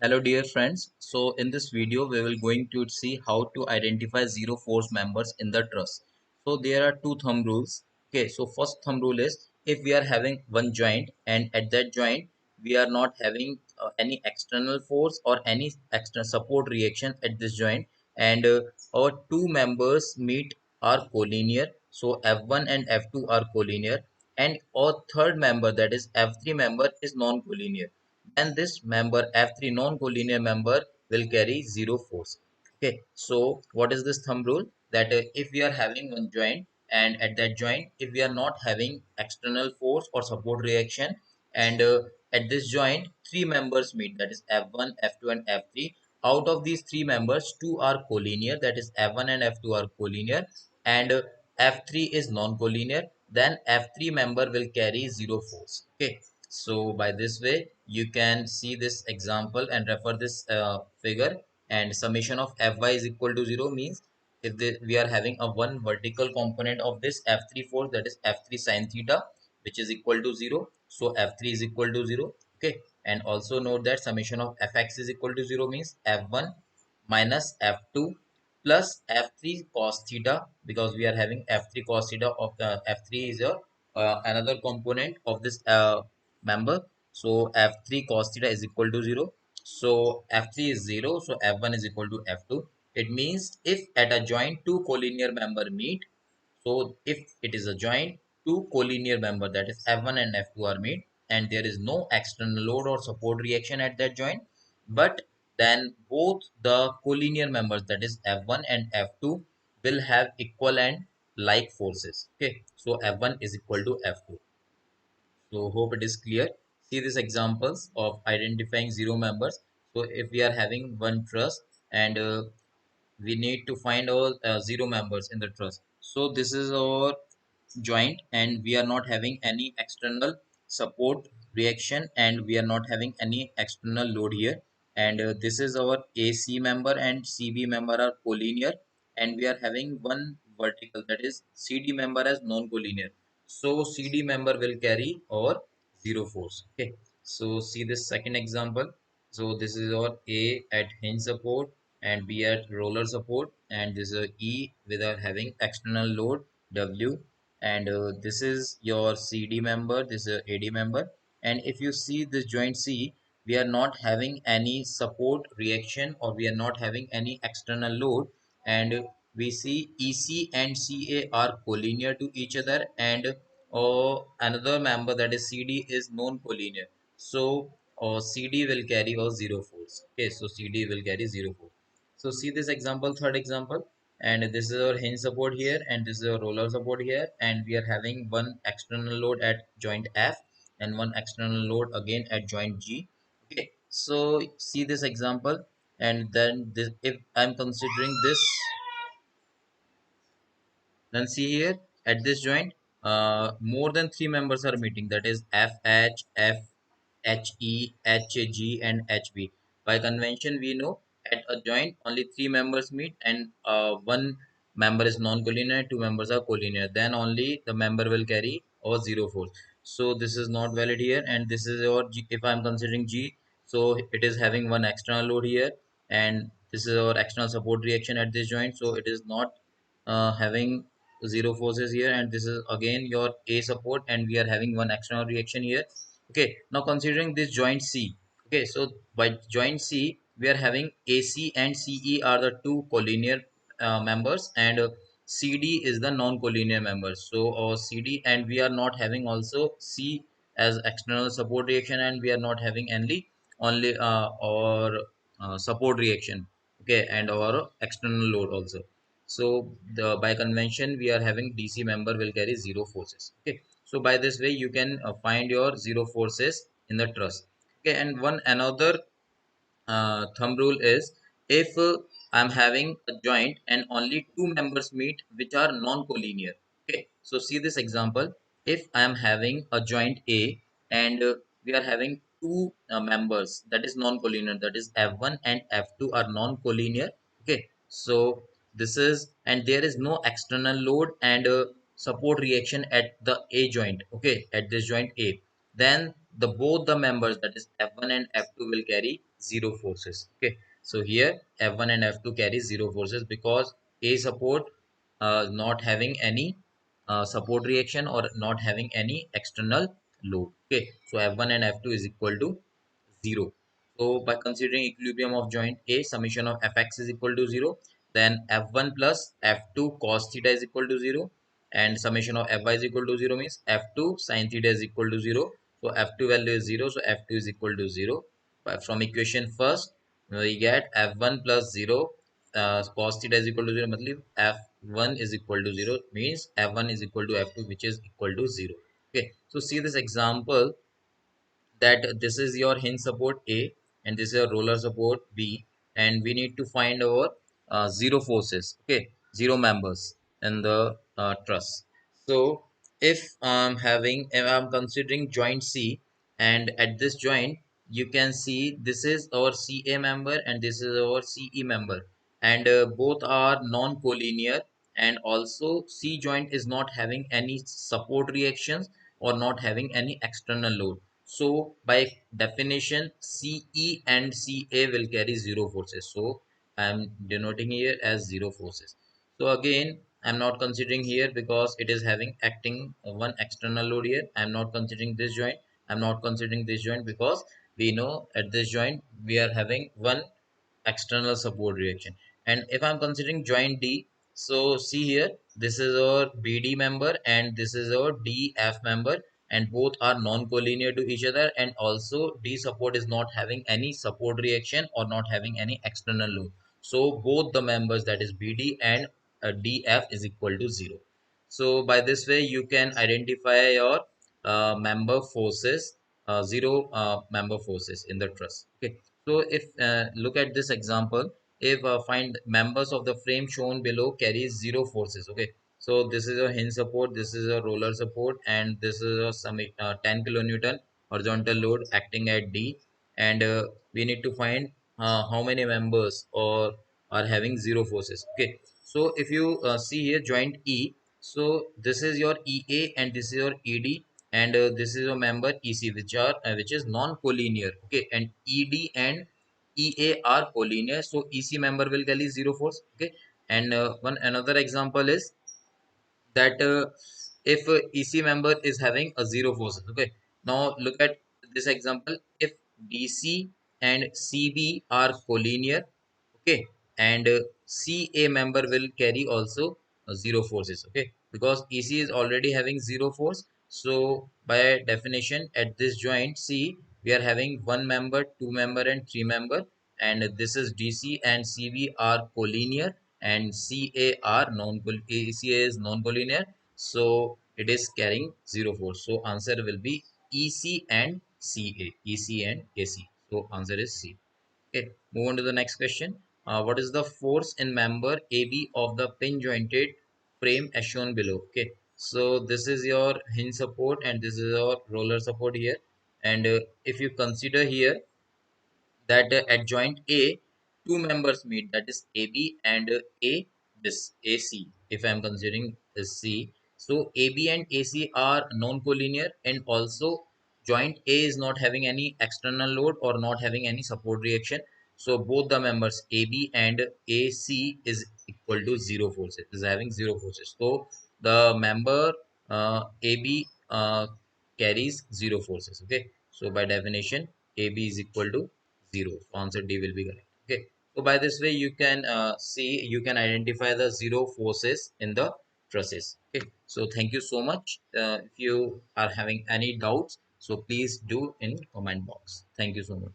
Hello dear friends. So in this video we will going to see how to identify zero force members in the truss. So there are two thumb rules. Okay, so first thumb rule is if we are having one joint and at that joint we are not having any external force or any external support reaction at this joint and our two members meet are collinear. So F1 and F2 are collinear and our third member, that is F3 member, is non-collinear, then this member F3 non-collinear member will carry zero force. Okay, so what is this thumb rule? That if we are having one joint and at that joint, if we are not having external force or support reaction, and at this joint, three members meet, that is F1, F2, and F3. Out of these three members, two are collinear, that is F1 and F2 are collinear, and F3 is non-collinear. Then F3 member will carry zero force. Okay, so by this way, you can see this example and refer this figure, and summation of Fy is equal to 0 means if we are having a one vertical component of this F3 force, that is F3 sine theta, which is equal to 0. So F3 is equal to 0. Okay. And also note that summation of Fx is equal to 0 means F1 minus F2 plus F3 cos theta, because we are having F3 cos theta of the F3 is a another component of this member. So F3 cos theta is equal to 0. So F3 is 0. So F1 is equal to F2. It means if at a joint two collinear member meet, so if it is a joint, two collinear member, that is F1 and F2 are made, and there is no external load or support reaction at that joint, but then both the collinear members, that is F1 and F2, will have equal and like forces. Okay, so F1 is equal to F2. So hope it is clear. See these examples of identifying zero members. So if we are having one truss and we need to find all zero members in the truss. So this is our joint and we are not having any external support reaction and we are not having any external load here, and this is our AC member and CB member are collinear, and we are having one vertical, that is CD member as non-collinear. So CD member will carry our zero force. Okay, so see this second example. So this is our A at hinge support and B at roller support, and this is E without having external load W, and this is your CD member, this is AD member. And if you see this joint C, we are not having any support reaction or we are not having any external load, and we see EC and CA are collinear to each other, and another member, that is CD, is non-collinear. So CD will carry a zero force. Okay, so CD will carry zero force. So see this example, third example, and this is our hinge support here and this is our roller support here, and we are having one external load at joint F and one external load again at joint G. Okay, so see this example, and then this, if I'm considering this, then see here at this joint, more than three members are meeting, that is FH, FHE, HG, and HB. By convention, we know at a joint only three members meet and one member is non-collinear, two members are collinear. Then only the member will carry or zero force. So this is not valid here, and this is our G. If I am considering G, so it is having one external load here, and this is our external support reaction at this joint. So it is not having zero forces here, and this is again your A support and we are having one external reaction here. Okay, now considering this joint C. Okay, so by joint C we are having AC and CE are the two collinear members, and CD is the non-collinear member. So CD, and we are not having also C as external support reaction, and we are not having only or support reaction. Okay, and our external load also. So the by convention we are having DC member will carry zero forces. Okay, so by this way you can find your zero forces in the truss. Okay, and one another thumb rule is if I'm having a joint and only two members meet which are non-collinear. Okay, so see this example. If I am having a joint A and we are having two members, that is non-collinear, that is F1 and F2 are non-collinear. Okay, so this is, and there is no external load and support reaction at the A joint. Okay, at this joint A, then the both the members, that is F1 and F2, will carry zero forces. Okay, so here F1 and F2 carry zero forces because A support not having any support reaction or not having any external load. Okay, so F1 and F2 is equal to 0. So by considering equilibrium of joint A, summation of Fx is equal to 0. Then F1 plus F2 cos theta is equal to 0. And summation of Fy is equal to 0 means F2 sin theta is equal to 0. So F2 value is 0. So F2 is equal to 0. But from equation first, we get F1 plus 0 cos theta is equal to 0. Matlab F1 is equal to 0 means F1 is equal to F2, which is equal to 0. Okay. So see this example, that this is your hinge support A and this is your roller support B, and we need to find our zero forces, okay, zero members in the truss. So if I'm considering joint C, and at this joint you can see this is our CA member and this is our CE member, and both are non-collinear, and also C joint is not having any support reactions or not having any external load. So by definition, CE and CA will carry zero forces. So I am denoting here as zero forces. So again, I am not considering here because it is having acting one external load here. I am not considering this joint. I am not considering this joint because we know at this joint we are having one external support reaction. And if I'm considering joint D, so see here, this is our BD member and this is our DF member, and both are non-collinear to each other, and also D support is not having any support reaction or not having any external load. So both the members, that is BD and DF, is equal to 0. So by this way you can identify your member forces, zero member forces in the truss. Okay, so if look at this example, if find members of the frame shown below carries zero forces. Okay, so this is a hinge support, this is a roller support, and this is a 10 kilonewton horizontal load acting at D, and we need to find how many members or are having zero forces. Okay, so if you see here joint E, so this is your EA and this is your ED, and this is a member EC, which is non-collinear. Okay, and ED and EA are collinear, so EC member will carry zero force. Okay, and one another example is that if EC member is having a zero forces. Okay, now look at this example. If DC and CB are collinear, okay, and CA member will carry also zero forces. Okay, because EC is already having zero force, so by definition at this joint C we are having one member, two member, and three member, and this is DC and CB are collinear and CA are CA is non-collinear, so it is carrying zero force. So answer will be EC and CA, EC and AC. So answer is C. Okay, move on to the next question. What is the force in member AB of the pin jointed frame as shown below? Okay, so this is your hinge support and this is your roller support here. And if you consider here that at joint A, two members meet, that is AB and A, this AC. If I am considering this C, so AB and AC are non-collinear, and also joint A is not having any external load or not having any support reaction. So both the members AB and AC is equal to zero forces, is having zero forces. So the member AB carries zero forces. Okay, so by definition AB is equal to 0. So answer D will be correct. Okay. So by this way you can see, you can identify the zero forces in the trusses. Okay. So thank you so much. If you are having any doubts, so please do in comment box. Thank you so much.